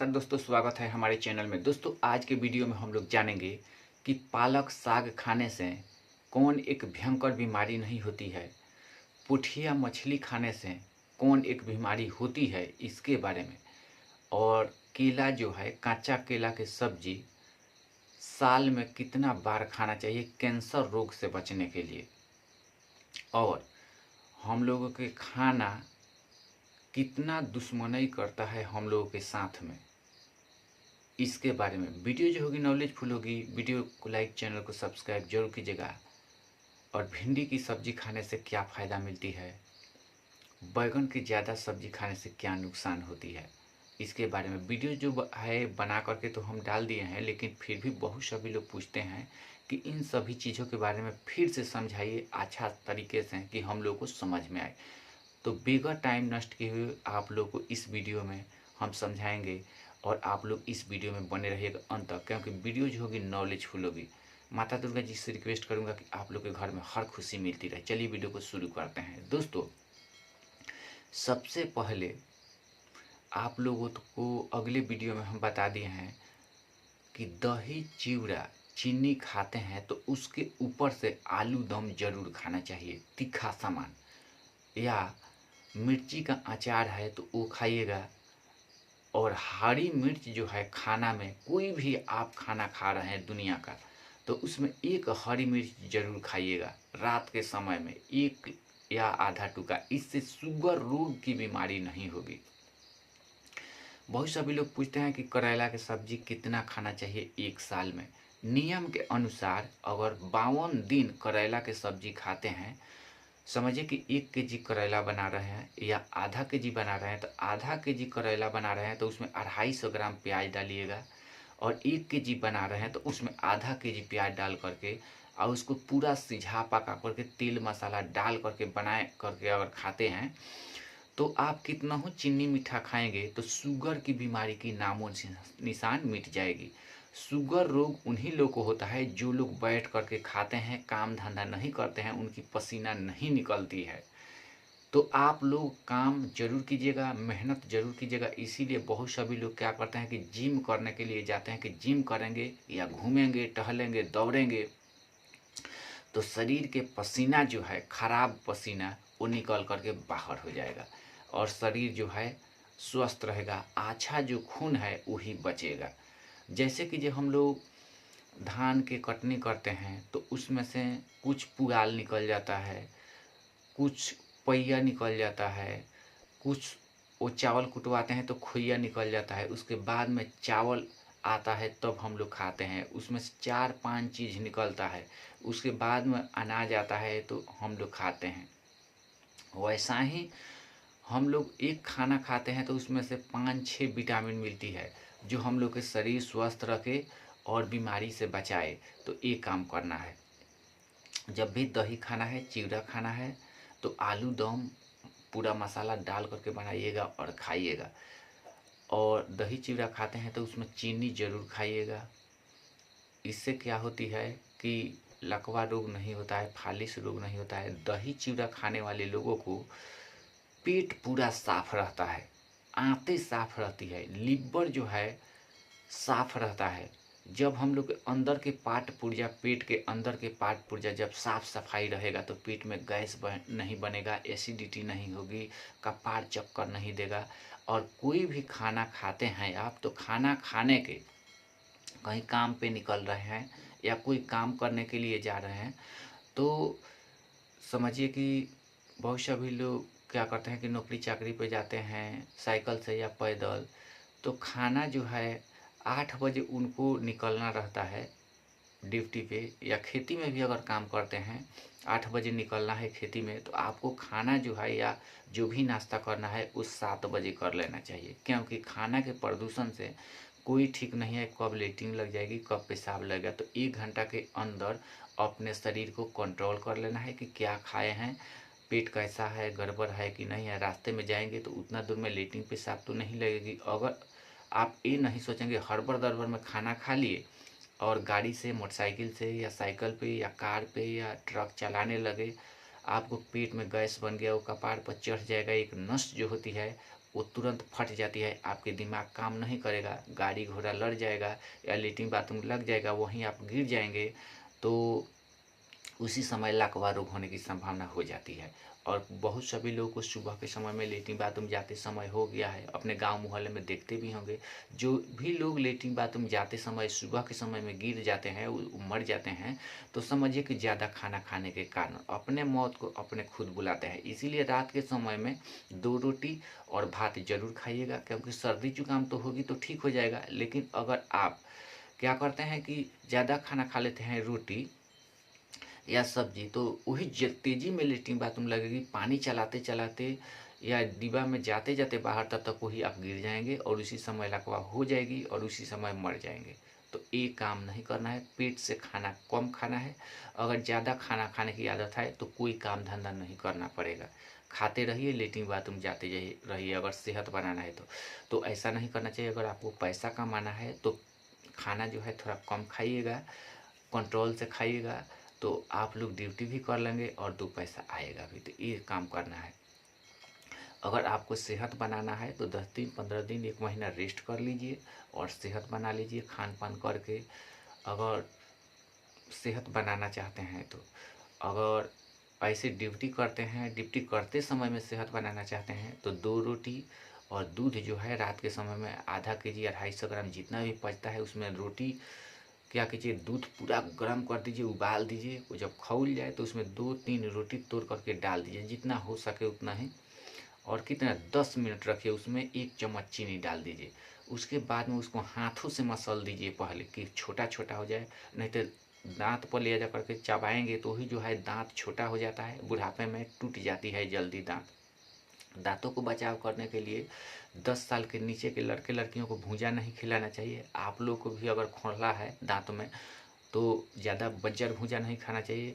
नमस्कार दोस्तों, स्वागत है हमारे चैनल में। दोस्तों, आज के वीडियो में हम लोग जानेंगे कि पालक साग खाने से कौन एक भयंकर बीमारी नहीं होती है। पुठिया मछली खाने से कौन एक बीमारी होती है, इसके बारे में। और केला जो है, कच्चा केला के सब्जी साल में कितना बार खाना चाहिए कैंसर रोग से बचने के लिए। और हम लोगों के खाना कितना दुश्मनी करता है हम लोगों के साथ में, इसके बारे में वीडियो जो होगी नॉलेजफुल होगी। वीडियो को लाइक, चैनल को सब्सक्राइब जरूर कीजिएगा। और भिंडी की सब्जी खाने से क्या फ़ायदा मिलती है, बैगन की ज़्यादा सब्जी खाने से क्या नुकसान होती है, इसके बारे में वीडियो जो है बना करके तो हम डाल दिए हैं, लेकिन फिर भी बहुत सभी लोग पूछते हैं कि इन सभी चीज़ों के बारे में फिर से समझाइए अच्छा तरीके से कि हम लोग को समझ में आए। तो बगैर टाइम नष्ट किए हुए आप लोग को इस वीडियो में हम समझाएंगे और आप लोग इस वीडियो में बने रहिएगा अंत तक, क्योंकि वीडियो जो होगी नॉलेजफुल होगी। माता दुर्गा जी से रिक्वेस्ट करूंगा कि आप लोग के घर में हर खुशी मिलती रहे। चलिए वीडियो को शुरू करते हैं। दोस्तों, सबसे पहले आप लोगों को अगले वीडियो में हम बता दिए हैं कि दही चिवड़ा चीनी खाते हैं तो उसके ऊपर से आलू दम जरूर खाना चाहिए, तीखा सामान, या मिर्ची का अचार है तो वो खाइएगा। और हरी मिर्च जो है खाना में, कोई भी आप खाना खा रहे हैं दुनिया का, तो उसमें एक हरी मिर्च जरूर खाइएगा रात के समय में, एक या आधा टुकड़ा। इससे शुगर रोग की बीमारी नहीं होगी। बहुत सभी लोग पूछते हैं कि करेला की सब्जी कितना खाना चाहिए एक साल में। नियम के अनुसार अगर 52 दिन करेला की सब्जी खाते हैं, समझिए कि 1 केजी करेला बना रहे हैं या आधा केजी बना रहे हैं, तो आधा केजी करेला बना रहे हैं तो उसमें 250 ग्राम प्याज डालिएगा। और 1 केजी बना रहे हैं तो उसमें आधा केजी प्याज डाल करके और उसको पूरा सिझा पका करके तेल मसाला डाल करके बनाए करके अगर खाते हैं, तो आप कितना हो चीनी मीठा खाएंगे तो शुगर की बीमारी की नामो निशान मिट जाएगी। शुगर रोग उन्हीं लोग को होता है जो लोग बैठ करके खाते हैं, काम धंधा नहीं करते हैं, उनकी पसीना नहीं निकलती है। तो आप लोग काम जरूर कीजिएगा, मेहनत जरूर कीजिएगा। इसीलिए बहुत सभी लोग क्या करते हैं कि जिम करने के लिए जाते हैं कि जिम करेंगे या घूमेंगे, टहलेंगे, दौड़ेंगे तो शरीर के पसीना जो है, खराब पसीना, वो निकल करके बाहर हो जाएगा और शरीर जो है स्वस्थ रहेगा। अच्छा जो खून है वही बचेगा। जैसे कि जब हम लोग धान के कटनी करते हैं तो उसमें से कुछ पुआल निकल जाता है, कुछ पहिया निकल जाता है, कुछ वो चावल कुटवाते हैं तो खोइया निकल जाता है। उसके बाद में चावल आता है तब हम लोग खाते हैं, उसमें से 4-5 चीज़ निकलता है। उसके बाद में अनाज आता है तो हम लोग खाते हैं। वैसा ही हम लोग एक खाना खाते हैं तो उसमें से 5-6 विटामिन मिलती है जो हम लोग के शरीर स्वस्थ रखे और बीमारी से बचाए। तो ये काम करना है। जब भी दही खाना है, चिवड़ा खाना है, तो आलू दम पूरा मसाला डाल करके बनाइएगा और खाइएगा। और दही चिवड़ा खाते हैं तो उसमें चीनी ज़रूर खाइएगा। इससे क्या होती है कि लकवा रोग नहीं होता है, फालिस रोग नहीं होता है। दही चिवड़ा खाने वाले लोगों को पेट पूरा साफ रहता है, आंतें साफ रहती है, लिवर जो है साफ रहता है। जब हम लोग के अंदर के पार्ट पुर्जा, पेट के अंदर के पार्ट पुर्जा जब साफ सफाई रहेगा तो पेट में गैस नहीं बनेगा, एसिडिटी नहीं होगी, कपार चक्कर नहीं देगा। और कोई भी खाना खाते हैं आप, तो खाना खाने के कहीं काम पे निकल रहे हैं या कोई काम करने के लिए जा रहे हैं, तो समझिए कि बहुत सभी लोग क्या करते हैं कि नौकरी चाकरी पे जाते हैं साइकिल से या पैदल, तो खाना जो है 8 बजे उनको निकलना रहता है ड्यूटी पे, या खेती में भी अगर काम करते हैं 8 बजे निकलना है खेती में, तो आपको खाना जो है या जो भी नाश्ता करना है उस 7 बजे कर लेना चाहिए। क्योंकि खाना के प्रदूषण से कोई ठीक नहीं है, कब लेटरिन लग जाएगी, कब पेशाब लगेगा। तो 1 घंटा के अंदर अपने शरीर को कंट्रोल कर लेना है कि क्या खाए हैं, पेट कैसा है, गड़बड़ है कि नहीं है। रास्ते में जाएंगे तो उतना दूर में लेटरिन पेशाब तो नहीं लगेगी। अगर आप ये नहीं सोचेंगे हड़बड़ दड़बड़ में खाना खा लिए और गाड़ी से, मोटरसाइकिल से या साइकिल पे या कार पे या ट्रक चलाने लगे, आपको पेट में गैस बन गया, वो कपार पर चढ़ जाएगा। एक नस जो होती है वो तुरंत फट जाती है, आपके दिमाग काम नहीं करेगा, गाड़ी घोड़ा लड़ जाएगा या लेटरिन बाथरूम लग जाएगा, वहीं आप गिर जाएंगे, तो उसी समय लाकवा रोग होने की संभावना हो जाती है। और बहुत सभी लोगों को सुबह के समय में लेटरिन बाथरूम जाते समय हो गया है, अपने गांव मोहल्ले में देखते भी होंगे। जो भी लोग लेटरिन बाथरूम जाते समय सुबह के समय में गिर जाते हैं, मर जाते हैं, तो समझिए कि ज़्यादा खाना खाने के कारण अपने मौत को अपने खुद बुलाते हैं। इसीलिए रात के समय में 2 रोटी और भात जरूर खाइएगा, क्योंकि सर्दी जुकाम तो होगी तो ठीक हो जाएगा, लेकिन अगर आप क्या करते हैं कि ज़्यादा खाना खा लेते हैं, रोटी या सब्जी, तो वही तेजी में लेटरिन बाथरूम लगेगी, पानी चलाते चलाते या डिब्बा में जाते जाते बाहर, तब तक वही आप गिर जाएंगे और उसी समय लकवा हो जाएगी और उसी समय मर जाएंगे। तो ये काम नहीं करना है, पेट से खाना कम खाना है। अगर ज़्यादा खाना खाने की आदत है तो कोई काम धंधा नहीं करना पड़ेगा, खाते रहिए, लेटरिन बाथरूम जाते रहिए, अगर सेहत बनाना है तो ऐसा नहीं करना चाहिए। अगर आपको पैसा कमाना है तो खाना जो है थोड़ा कम खाइएगा, कंट्रोल से खाइएगा, तो आप लोग ड्यूटी भी कर लेंगे और 2 पैसा आएगा भी। तो ये काम करना है। अगर आपको सेहत बनाना है तो 10 दिन 15 दिन 1 महीना रेस्ट कर लीजिए और सेहत बना लीजिए खान पान करके। अगर सेहत बनाना चाहते हैं तो, अगर ऐसे ड्यूटी करते हैं, ड्यूटी करते समय में सेहत बनाना चाहते हैं, तो 2 रोटी और दूध जो है रात के समय में आधा केजी 250 ग्राम जितना भी पचता है, उसमें रोटी क्या कीजिए, दूध पूरा गर्म कर दीजिए, उबाल दीजिए, वो जब खौल जाए तो उसमें 2-3 रोटी तोड़ करके डाल दीजिए, जितना हो सके उतना ही। और कितना 10 मिनट रखिए, उसमें 1 चम्मच चीनी डाल दीजिए। उसके बाद में उसको हाथों से मसल दीजिए पहले, कि छोटा छोटा हो जाए, नहीं तो दांत पर ले जा करके चबाएंगे तो ही जो है दांत छोटा हो जाता है, बुढ़ापे में टूट जाती है जल्दी दांत। दांतों को बचाव करने के लिए 10 साल के नीचे के लड़के लड़कियों को भूजा नहीं खिलाना चाहिए। आप लोग को भी अगर खोखला है दांत में तो ज़्यादा बज्जर भूजा नहीं खाना चाहिए,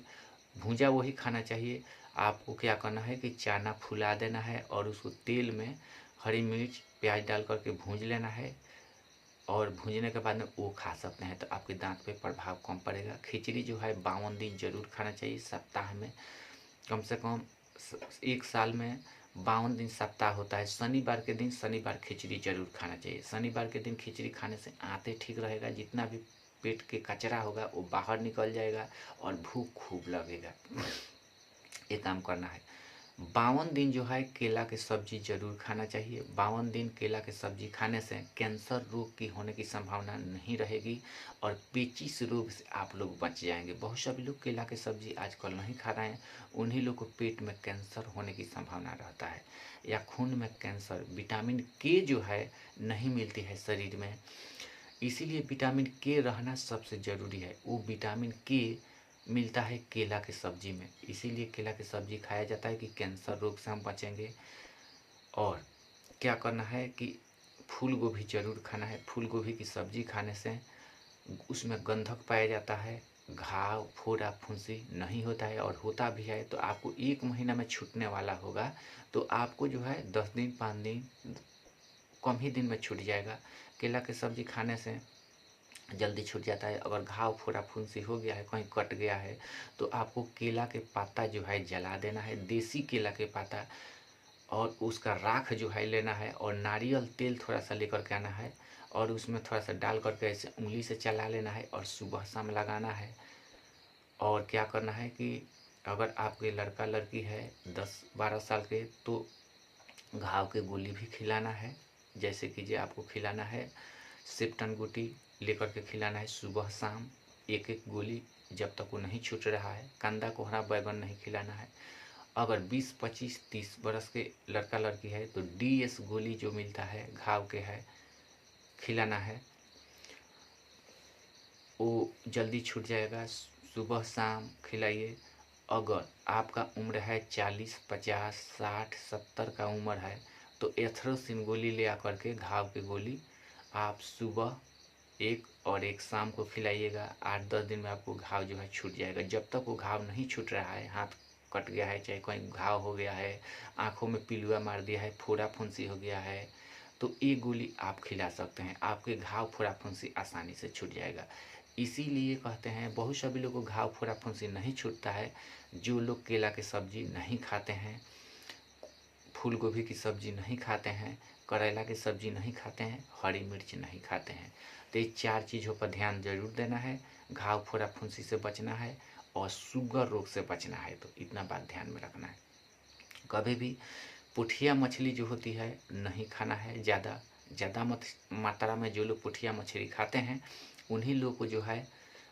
भूजा वही खाना चाहिए। आपको क्या करना है कि चना फुला देना है और उसको तेल में हरी मिर्च प्याज डाल करके भूंज लेना है, और भूंजने के बाद में वो खा सकते हैं, तो आपके दांत पे प्रभाव कम पड़ेगा। खिचड़ी जो है 52 दिन जरूर खाना चाहिए सप्ताह में, कम से कम 1 साल में 52 दिन सप्ताह होता है। शनिवार के दिन शनिवार खिचड़ी जरूर खाना चाहिए। शनिवार के दिन खिचड़ी खाने से आंतें ठीक रहेगा, जितना भी पेट के कचरा होगा वो बाहर निकल जाएगा और भूख खूब लगेगा। ये काम करना है। 52 दिन जो है केला के सब्जी जरूर खाना चाहिए। 52 दिन केला के सब्जी खाने से कैंसर रोग की होने की संभावना नहीं रहेगी और पेचिश रोग से आप लोग बच जाएंगे। बहुत सभी लोग केला के सब्जी आजकल नहीं खा रहे हैं, उन्हीं लोग को पेट में कैंसर होने की संभावना रहता है, या खून में कैंसर। विटामिन के जो है नहीं मिलती है शरीर में, इसीलिए विटामिन के रहना सबसे ज़रूरी है। वो विटामिन के मिलता है केला के सब्जी में, इसीलिए केला की सब्जी खाया जाता है कि कैंसर रोग से हम बचेंगे। और क्या करना है कि फूल गोभी जरूर खाना है। फूल गोभी की सब्जी खाने से उसमें गंधक पाया जाता है, घाव फोड़ा फुंसी नहीं होता है, और होता भी है तो आपको 1 महीना में छूटने वाला होगा। तो आपको जो है 10 दिन 5 दिन कम ही दिन में छूट जाएगा। केला की सब्जी खाने से जल्दी छूट जाता है। अगर घाव फोड़ा फुंसी हो गया है, कहीं कट गया है, तो आपको केला के पाता जो है जला देना है, देसी केला के पाता, और उसका राख जो है लेना है, और नारियल तेल थोड़ा सा लेकर के आना है, और उसमें थोड़ा सा डाल करके ऐसे उंगली से चला लेना है और सुबह शाम लगाना है। और क्या करना है कि अगर आपके लड़का लड़की है 10-12 साल के, तो घाव के गोली भी खिलाना है। जैसे कि जो आपको खिलाना है, सिप्टन गुटी लेकर के खिलाना है सुबह शाम 1-1 गोली, जब तक वो नहीं छूट रहा है। कांदा कोहरा बैगन नहीं खिलाना है। अगर 20 25 30 बरस के लड़का लड़की है तो DS गोली जो मिलता है घाव के है, खिलाना है, वो जल्दी छूट जाएगा। सुबह शाम खिलाइए। अगर आपका उम्र है 40 50 60 70 का उम्र है, तो एथरोसिन गोली ले आकर के घाव की गोली आप सुबह 1 और 1 शाम को खिलाइएगा। 8-10 दिन में आपको घाव जो है छूट जाएगा। जब तक वो घाव नहीं छूट रहा है, हाथ कट गया है, चाहे कहीं घाव हो गया है, आँखों में पिलुआ मार दिया है, फोड़ा फुंसी हो गया है, तो ये गोली आप खिला सकते हैं। आपके घाव फोड़ा फुंसी आसानी से छूट जाएगा। इसीलिए कहते हैं, बहुत सभी लोगों को घाव फोड़ा फुंसी नहीं छूटता है, जो लोग केला की सब्जी नहीं खाते हैं, फूल गोभी की सब्ज़ी नहीं खाते हैं, करेला की सब्ज़ी नहीं खाते हैं, हरी मिर्च नहीं खाते हैं। तो ये 4 चीज़ों पर ध्यान ज़रूर देना है। घाव फोड़ा फुंसी से बचना है और शुगर रोग से बचना है, तो इतना बात ध्यान में रखना है। कभी भी पुठिया मछली जो होती है नहीं खाना है। ज़्यादा ज़्यादा मात्रा में जो लोग पुठिया मछली खाते हैं उन्हीं लोग को जो है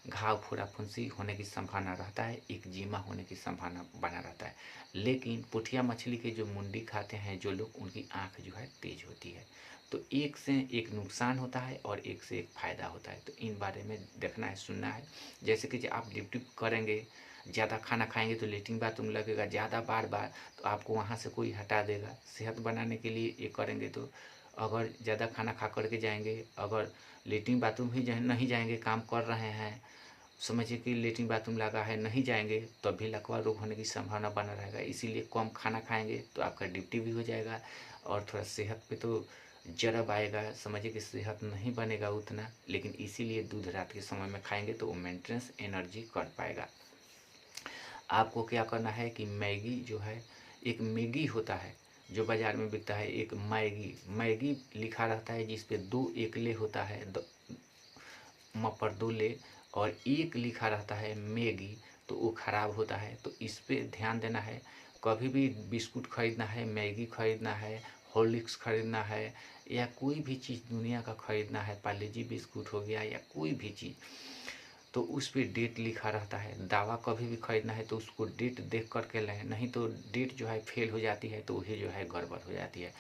घाव फोड़ा फुंसी होने की संभावना रहता है, एक्जिमा होने की संभावना बना रहता है। लेकिन पुठिया मछली के जो मुंडी खाते हैं जो लोग, उनकी आँख जो है तेज होती है। तो एक से एक नुकसान होता है और एक से एक फ़ायदा होता है, तो इन बारे में देखना है, सुनना है। जैसे कि आप ड्यूटी करेंगे, ज़्यादा खाना खाएंगे तो लेटरिन बाथरूम लगेगा ज़्यादा बार बार, तो आपको वहाँ से कोई हटा देगा। सेहत बनाने के लिए ये करेंगे, तो अगर ज़्यादा खाना खा करके जाएंगे, अगर लेटरिन बाथरूम ही नहीं जाएंगे, काम कर रहे हैं, समझिए कि लेटरिन बाथरूम लगा है, नहीं जाएंगे तो भी लकवा रोग होने की संभावना बना रहेगा। इसीलिए कम खाना खाएंगे तो आपका ड्यूटी भी हो जाएगा और थोड़ा सेहत पे तो जरब आएगा, समझिए कि सेहत नहीं बनेगा उतना। लेकिन इसीलिए दूध रात के समय में खाएंगे तो वो मेंटेनेंस एनर्जी कर पाएगा। आपको क्या करना है कि मैगी जो है, एक मैगी होता है जो बाज़ार में बिकता है, एक मैगी मैगी लिखा रहता है जिस पे 2 एकले होता है, म पर 2 ले, और एक लिखा रहता है मैगी, तो वो ख़राब होता है। तो इस पे ध्यान देना है। कभी भी बिस्कुट खरीदना है, मैगी खरीदना है, हॉर्लिक्स खरीदना है, या कोई भी चीज़ दुनिया का खरीदना है, पार्ले जी बिस्कुट हो गया या कोई भी चीज़, तो उस पे डेट लिखा रहता है। दवा कभी भी खरीदना है तो उसको डेट देख कर के लें, नहीं तो डेट जो है फेल हो जाती है तो वही जो है गड़बड़ हो जाती है।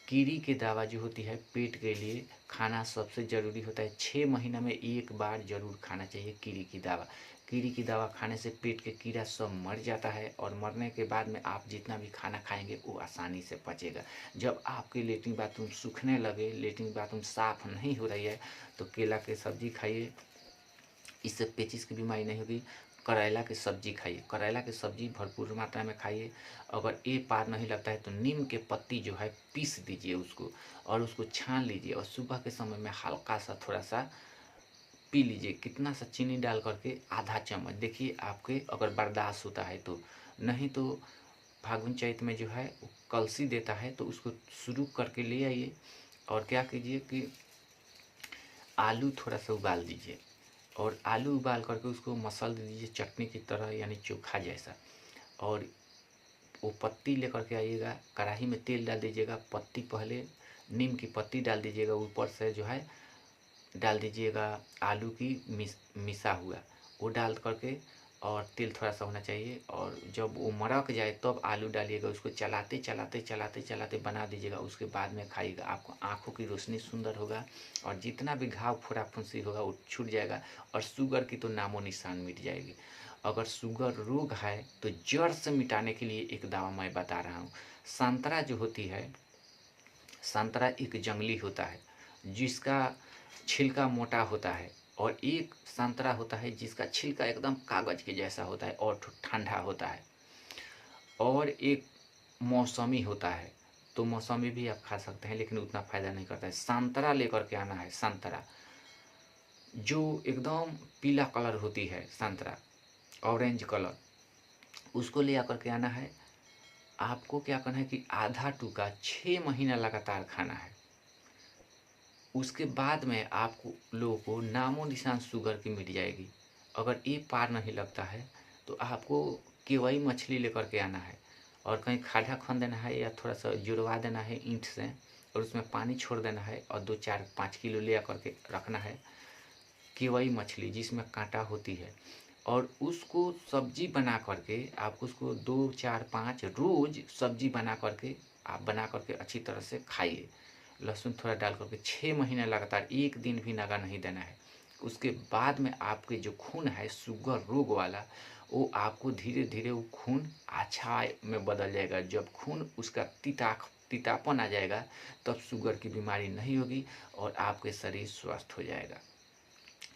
कीड़ी की दवा जो होती है पेट के लिए खाना सबसे ज़रूरी होता है। 6 महीने में एक बार ज़रूर खाना चाहिए कीड़ी की दवा। कीड़ी की दवा खाने से पेट के कीड़ा सब मर जाता है और मरने के बाद में आप जितना भी खाना खाएंगे वो आसानी से पचेगा। जब आपके लेटरिन बाथरूम सूखने लगे, लेटरिन बाथरूम साफ़ नहीं हो रही है, तो केला की सब्ज़ी खाइए, इससे पेचिस की बीमारी नहीं होगी। करेला की सब्ज़ी खाइए, करेला की सब्ज़ी भरपूर मात्रा में खाइए। अगर ये पार नहीं लगता है तो नीम के पत्ती जो है पीस दीजिए उसको, और उसको छान लीजिए और सुबह के समय में हल्का सा थोड़ा सा पी लीजिए। कितना सा चीनी डाल करके, आधा चम्मच, देखिए आपके अगर बर्दाश्त होता है तो। नहीं तो फागुन चैत में जो है वो कलसी देता है, तो उसको शुरू करके ले आइए। और क्या कीजिए कि आलू थोड़ा सा उबाल दीजिए, और आलू उबाल करके उसको मसल दीजिए चटनी की तरह, यानी चोखा जैसा। और वो पत्ती लेकर के आइएगा, कढ़ाई में तेल डाल दीजिएगा, पत्ती पहले नीम की पत्ती डाल दीजिएगा, ऊपर से जो है डाल दीजिएगा आलू की मिसा हुआ, वो डाल करके, और तेल थोड़ा सा होना चाहिए, और जब वो मरक जाए तब आलू डालिएगा, उसको चलाते चलाते चलाते चलाते बना दीजिएगा। उसके बाद में खाइएगा, आपको आँखों की रोशनी सुंदर होगा और जितना भी घाव फोड़ा फुंसी होगा वो छूट जाएगा, और शुगर की तो नामो निशान मिट जाएगी। अगर शुगर रोग है तो जड़ से मिटाने के लिए एक दवा मैं बता रहा हूँ। संतरा जो होती है, संतरा एक जंगली होता है जिसका छिलका मोटा होता है, और एक संतरा होता है जिसका छिलका एकदम कागज के जैसा होता है और ठंडा होता है, और एक मौसमी होता है। तो मौसमी भी आप खा सकते हैं लेकिन उतना फ़ायदा नहीं करता है। संतरा लेकर के आना है, संतरा जो एकदम पीला कलर होती है, संतरा ऑरेंज कलर, उसको ले आकर के आना है। आपको क्या करना है कि आधा टुकड़ा 6 महीना लगातार खाना है। उसके बाद में आपको लोगों को नामो निशान शुगर की मिट जाएगी। अगर ये पार नहीं लगता है तो आपको केवई मछली लेकर के आना है, और कहीं खाढ़ा खन देना है या थोड़ा सा जुड़वा देना है ईंट से, और उसमें पानी छोड़ देना है, और 2 4 5 किलो ले करके रखना है केवई मछली जिसमें कांटा होती है। और उसको सब्जी बना करके आपको उसको 2 4 5 रोज़ सब्जी बना करके आप बना करके अच्छी तरह से खाइए। लहसुन थोड़ा डाल करके 6 महीने लगातार, एक दिन भी नागा नहीं देना है। उसके बाद में आपके जो खून है शुगर रोग वाला, वो आपको धीरे धीरे वो खून अच्छा में बदल जाएगा। जब खून उसका तीतापन आ जाएगा तब शुगर की बीमारी नहीं होगी और आपके शरीर स्वस्थ हो जाएगा।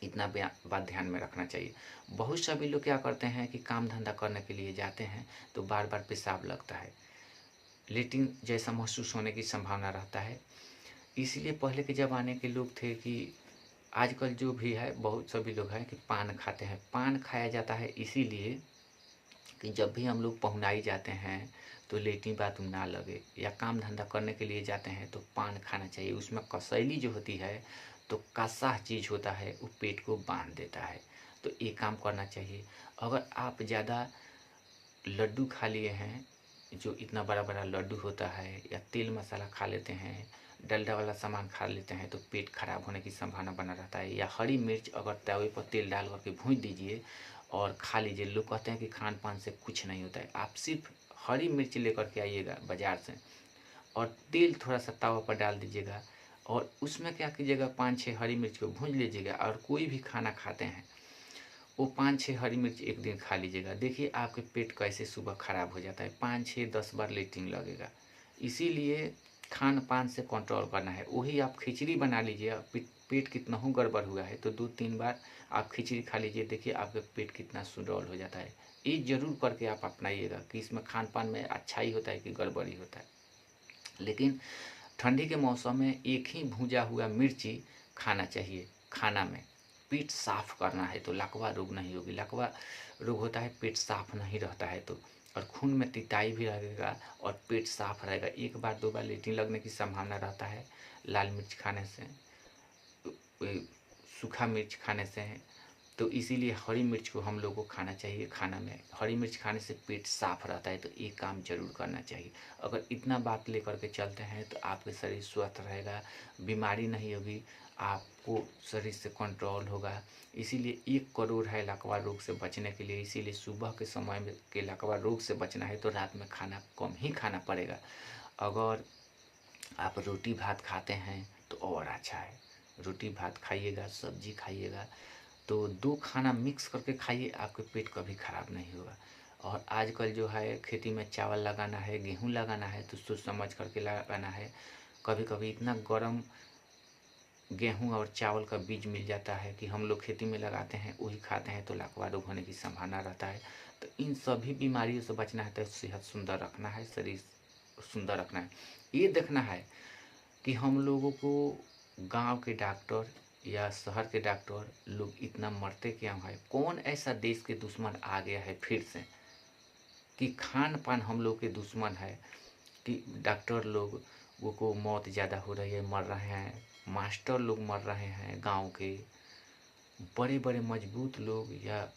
इतना बात ध्यान में रखना चाहिए। बहुत सभी लोग क्या करते हैं कि काम धंधा करने के लिए जाते हैं तो बार बार पेशाब लगता है, लेटरिन जैसा महसूस होने की संभावना रहता है। इसलिए पहले के ज़माने के लोग थे कि, आजकल जो भी है बहुत सभी लोग हैं कि पान खाते हैं। पान खाया जाता है इसीलिए कि जब भी हम लोग पहुनाई जाते हैं तो लेटरिन बाथरूम ना लगे, या काम धंधा करने के लिए जाते हैं तो पान खाना चाहिए। उसमें कसैली जो होती है तो कसा चीज़ होता है, वो पेट को बांध देता है। तो ये काम करना चाहिए। अगर आप ज़्यादा लड्डू खा लिए हैं, जो इतना बड़ा बड़ा लड्डू होता है, या तेल मसाला खा लेते हैं, डलडा वाला सामान खा लेते हैं, तो पेट खराब होने की संभावना बना रहता है। या हरी मिर्च अगर तवे पर तेल डाल करके भूंज दीजिए और खा लीजिए। लोग कहते हैं कि खान पान से कुछ नहीं होता है। आप सिर्फ हरी मिर्च लेकर के आइएगा बाज़ार से, और तेल थोड़ा सा तवा पर डाल दीजिएगा, और उसमें क्या कीजिएगा, 5-6 हरी मिर्च को भूंज लीजिएगा। और कोई भी खाना खाते हैं वो 5-6 हरी मिर्च एक दिन खा लीजिएगा। देखिए आपके पेट कैसे सुबह खराब हो जाता है, 5-6-10 बार लेटरिन लगेगा। इसीलिए खान पान से कंट्रोल करना है। वही आप खिचड़ी बना लीजिए, पेट कितना हो गड़बड़ हुआ है तो 2-3 बार आप खिचड़ी खा लीजिए, देखिए आपका पेट कितना सुडौल हो जाता है। ये जरूर करके आप अपनाइएगा कि इसमें खान पान में अच्छा ही होता है कि गड़बड़ी होता है। लेकिन ठंडी के मौसम में एक ही भुजा हुआ मिर्ची खाना चाहिए खाना में। पेट साफ करना है तो लकवा रोग नहीं होगी। लकवा रोग होता है पेट साफ नहीं रहता है तो, और खून में तिताई भी रहेगा और पेट साफ रहेगा। 1-2 बार लेटरिन लगने की संभावना रहता है लाल मिर्च खाने से, सूखा मिर्च खाने से है। तो इसीलिए हरी मिर्च को हम लोग को खाना चाहिए खाना में। हरी मिर्च खाने से पेट साफ रहता है, तो ये काम जरूर करना चाहिए। अगर इतना बात लेकर के चलते हैं तो आपके शरीर स्वस्थ रहेगा, बीमारी नहीं होगी, आपको शरीर से कंट्रोल होगा। इसीलिए 1 करोड़ है लकवा रोग से बचने के लिए। इसीलिए सुबह के समय में के लकवा रोग से बचना है तो रात में खाना कम ही खाना पड़ेगा। अगर आप रोटी भात खाते हैं तो और अच्छा है, रोटी भात खाइएगा, सब्जी खाइएगा, तो 2 खाना मिक्स करके खाइए, आपके पेट कभी ख़राब नहीं होगा। और आजकल जो है खेती में चावल लगाना है, गेहूँ लगाना है तो सोच समझ करके लगाना है। कभी कभी इतना गर्म गेहूँ और चावल का बीज मिल जाता है कि हम लोग खेती में लगाते हैं, वही खाते हैं तो लकवा रोग होने की संभावना रहता है। तो इन सभी बीमारियों से बचना है तो सेहत सुंदर रखना है, शरीर सुंदर रखना है। ये देखना है कि हम लोगों को गांव के डॉक्टर या शहर के डॉक्टर लोग इतना मरते क्यों है। कौन ऐसा देश के दुश्मन आ गया है फिर से कि खान पान हम लोग के दुश्मन है, कि डॉक्टर लोग वो को मौत ज़्यादा हो रही है, मर रहे हैं। मास्टर लोग मर रहे हैं, गांव के बड़े बड़े मजबूत लोग या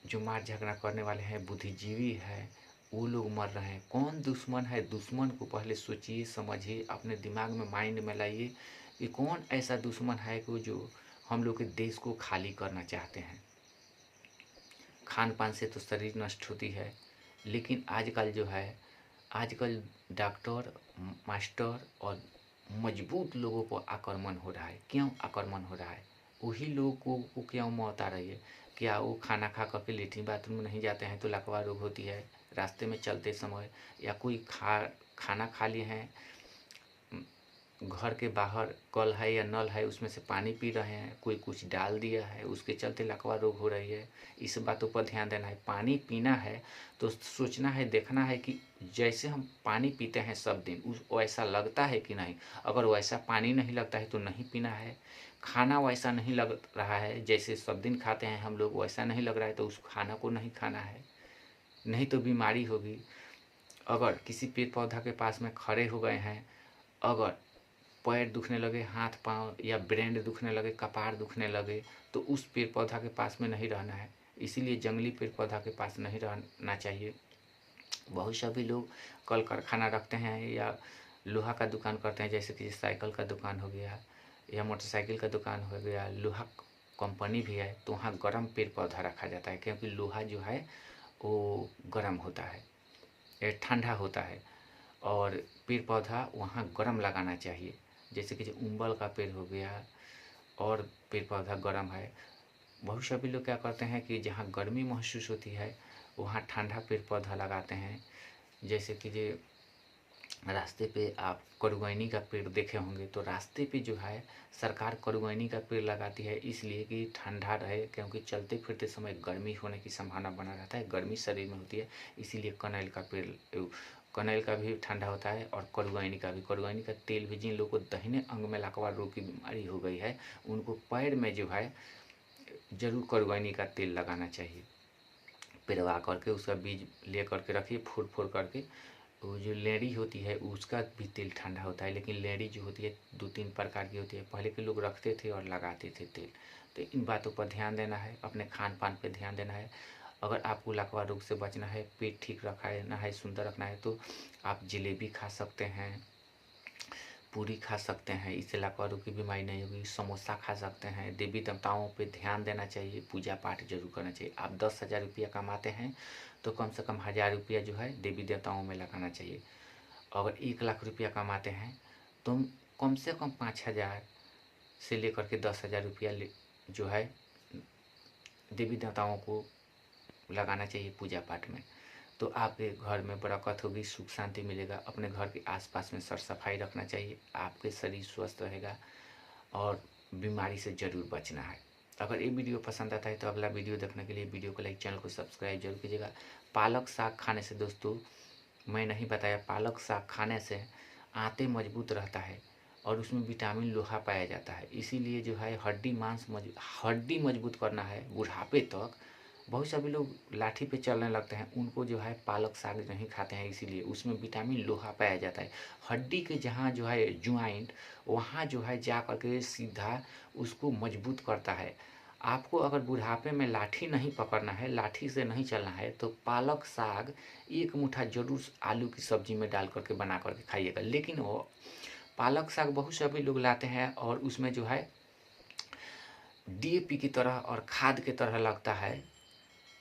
जो मार झगड़ा करने वाले हैं, बुद्धिजीवी है, वो लोग मर रहे हैं। कौन दुश्मन है? दुश्मन को पहले सोचिए, समझिए, अपने दिमाग में माइंड में लाइए कि कौन ऐसा दुश्मन है कि जो हम लोग के देश को खाली करना चाहते हैं। खान पान से तो शरीर नष्ट होती है, लेकिन आजकल जो है, आजकल डॉक्टर, मास्टर और मजबूत लोगों को आक्रमण हो रहा है। क्यों आक्रमण हो रहा है? वही लोगों को क्यों मौत आ रही है? क्या वो खाना खा करके लेटरिन बाथरूम में नहीं जाते हैं तो लकवा रोग होती है रास्ते में चलते समय? या कोई खाना खा लिए हैं, घर के बाहर कल है या नल है, उसमें से पानी पी रहे हैं, कोई कुछ डाल दिया है, उसके चलते लकवा रोग हो रही है। इस बातों पर ध्यान देना है। पानी पीना है तो सोचना है, देखना है कि जैसे हम पानी पीते हैं सब दिन, उस वैसा लगता है कि नहीं। अगर वैसा पानी नहीं लगता है तो नहीं पीना है। खाना वैसा नहीं लग रहा है जैसे सब दिन खाते हैं हम लोग, वैसा नहीं लग रहा है तो उस खाना को नहीं खाना है, नहीं तो बीमारी होगी। अगर किसी पेड़ पौधा के पास में खड़े हो गए हैं, अगर पैर दुखने लगे, हाथ पांव या ब्रेंड दुखने लगे, कपार दुखने लगे, तो उस पेड़ पौधा के पास में नहीं रहना है। इसीलिए जंगली पेड़ पौधा के पास नहीं रहना चाहिए। बहुत सभी लोग कल कारखाना रखते हैं या लोहा का दुकान करते हैं, जैसे कि साइकिल का दुकान हो गया या मोटरसाइकिल का दुकान हो गया, लोहा कंपनी भी है, तो वहाँ गर्म पेड़ पौधा रखा जाता है, क्योंकि लोहा जो है वो गर्म होता है, ये ठंडा होता है। और पेड़ पौधा वहाँ गर्म लगाना चाहिए, जैसे कि जो उम्बल का पेड़ हो गया, और पेड़ पौधा गर्म है। बहुत सभी लोग क्या करते हैं कि जहाँ गर्मी महसूस होती है वहाँ ठंडा पेड़ पौधा लगाते हैं। जैसे कि जो रास्ते पे आप कड़ुआनी का पेड़ देखे होंगे, तो रास्ते पे जो है सरकार कड़ुआनी का पेड़ लगाती है, इसलिए कि ठंडा रहे, क्योंकि चलते फिरते समय गर्मी होने की संभावना बना रहता है, गर्मी शरीर में होती है। इसीलिए कनैल का पेड़, कनैल का भी ठंडा होता है, और कड़ुआनी का भी। कड़ुआनी का तेल भी, जिन लोगों को दाहिने अंग में लकवा रोग की बीमारी हो गई है, उनको पैर में जो है जरूर कड़ुआनी का तेल लगाना चाहिए। पिरवा करके उसका बीज ले करके रखिए, फोड़ फोड़ करके। वो जो लेड़ी होती है उसका भी तेल ठंडा होता है, लेकिन लेड़ी जो होती है 2-3 प्रकार की होती है। पहले के लोग रखते थे और लगाते थे तेल। तो इन बातों पर ध्यान देना है, अपने खान पान पर ध्यान देना है। अगर आपको लकवा रोग से बचना है, पेट ठीक रखना है, सुंदर रखना है, तो आप जलेबी खा सकते हैं, पूरी खा सकते हैं, इससे लकवा रोग की बीमारी नहीं होगी। समोसा खा सकते हैं। देवी देवताओं पे ध्यान देना चाहिए, पूजा पाठ जरूर करना चाहिए। आप 10,000 रुपया कमाते हैं तो कम से कम 1,000 रुपया जो है देवी देवताओं में लगाना चाहिए। अगर 1,00,000 रुपया कमाते हैं तो कम से कम 5,000 से लेकर के 10,000 रुपया जो है देवी देवताओं को लगाना चाहिए पूजा पाठ में। तो आपके घर में बरकत होगी, सुख शांति मिलेगा। अपने घर के आसपास में सर सफाई रखना चाहिए, आपके शरीर स्वस्थ रहेगा और बीमारी से ज़रूर बचना है। अगर ये वीडियो पसंद आता है तो अगला वीडियो देखने के लिए वीडियो को लाइक, चैनल को सब्सक्राइब जरूर कीजिएगा। पालक साग खाने से दोस्तों, मैं नहीं बताया, पालक साग खाने से आंतें मजबूत रहता है और उसमें विटामिन लोहा पाया जाता है। इसीलिए जो है हड्डी मजबूत करना है बुढ़ापे तक। बहुत सभी लोग लाठी पे चलने लगते हैं, उनको जो है पालक साग नहीं खाते हैं, इसीलिए उसमें विटामिन लोहा पाया जाता है। हड्डी के जहाँ जो है ज्वाइंट, वहाँ जो है जा करके सीधा उसको मजबूत करता है। आपको अगर बुढ़ापे में लाठी नहीं पकड़ना है, लाठी से नहीं चलना है, तो पालक साग एक मुट्ठा जरूर आलू की सब्जी में डाल करके बना करके खाइएगा। लेकिन वो पालक साग बहुत सभी लोग लाते हैं और उसमें जो है डीएपी की तरह और खाद की तरह लगता है,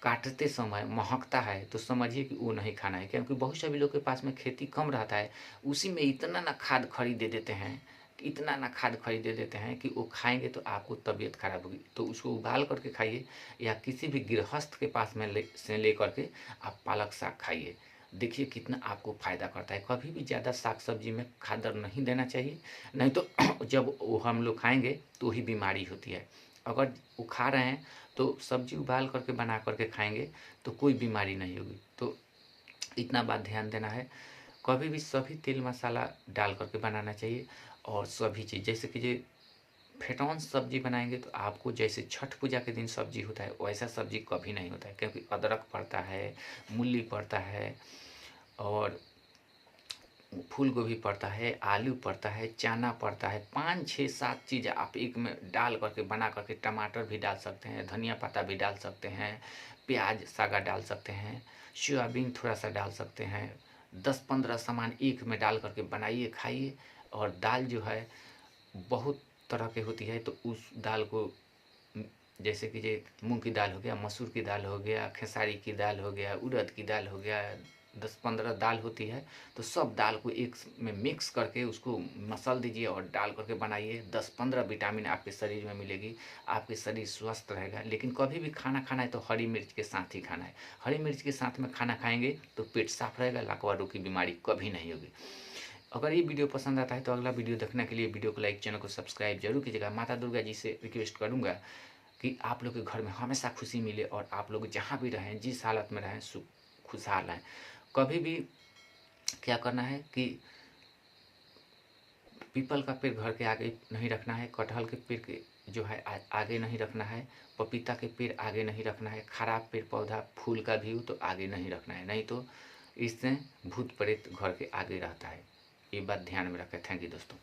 काटते समय महकता है, तो समझिए कि वो नहीं खाना है। क्योंकि बहुत सभी लोग के पास में खेती कम रहता है, उसी में इतना ना खाद खरीद दे देते हैं, इतना ना खाद खरीद दे देते हैं कि वो खाएंगे तो आपको तबीयत खराब होगी। तो उसको उबाल करके खाइए, या किसी भी गृहस्थ के पास में ले करके आप पालक साग खाइए, देखिए कितना आपको फ़ायदा करता है। कभी भी ज़्यादा साग सब्जी में खाद नहीं देना चाहिए, नहीं तो जब वो हम लोग खाएंगे तो ही बीमारी होती है। अगर वो खा रहे हैं तो सब्जी उबाल करके बना करके खाएंगे तो कोई बीमारी नहीं होगी। तो इतना बात ध्यान देना है। कभी भी सभी तेल मसाला डाल करके बनाना चाहिए, और सभी चीज़ जैसे कि ये फेटौन सब्जी बनाएंगे तो आपको जैसे छठ पूजा के दिन सब्जी होता है वैसा सब्जी कभी नहीं होता है। क्योंकि अदरक पड़ता है, मूली पड़ता है, और फूल गोभी पड़ता है, आलू पड़ता है, चना पड़ता है, 5 6 7 चीज़ आप एक में डाल करके बना करके, टमाटर भी डाल सकते हैं, धनिया पत्ता भी डाल सकते हैं, प्याज सागा डाल सकते हैं, सोयाबीन थोड़ा सा डाल सकते हैं। 10-15 सामान एक में डाल करके बनाइए, खाइए। और दाल जो है बहुत तरह की होती है, तो उस दाल को जैसे कि ये मूंग की दाल हो गया, मसूर की दाल हो गया, खेसारी की दाल हो गया, उड़द की दाल हो गया, 10-15 दाल होती है, तो सब दाल को एक में मिक्स करके उसको मसल दीजिए और डाल करके बनाइए। 10-15 विटामिन आपके शरीर में मिलेगी, आपके शरीर स्वस्थ रहेगा। लेकिन कभी भी खाना खाना है तो हरी मिर्च के साथ ही खाना है। हरी मिर्च के साथ में खाना खाएंगे तो पेट साफ रहेगा, लकवा रोग की बीमारी कभी नहीं होगी। अगर ये वीडियो पसंद आता है तो अगला वीडियो देखने के लिए वीडियो को लाइक, चैनल को सब्सक्राइब जरूर कीजिएगा। माता दुर्गा जी से रिक्वेस्ट करूँगा कि आप लोग के घर में हमेशा खुशी मिले और आप लोग जहाँ भी रहें, जिस हालत में रहें, सुख खुशहाल रहें। कभी भी क्या करना है कि पीपल का पेड़ घर के आगे नहीं रखना है, कटहल के पेड़ के जो है आगे नहीं रखना है, पपीता के पेड़ आगे नहीं रखना है, खराब पेड़ पौधा फूल का भी हो तो आगे नहीं रखना है, नहीं तो इससे भूत प्रेत घर के आगे रहता है। ये बात ध्यान में रखें। थैंक यू दोस्तों।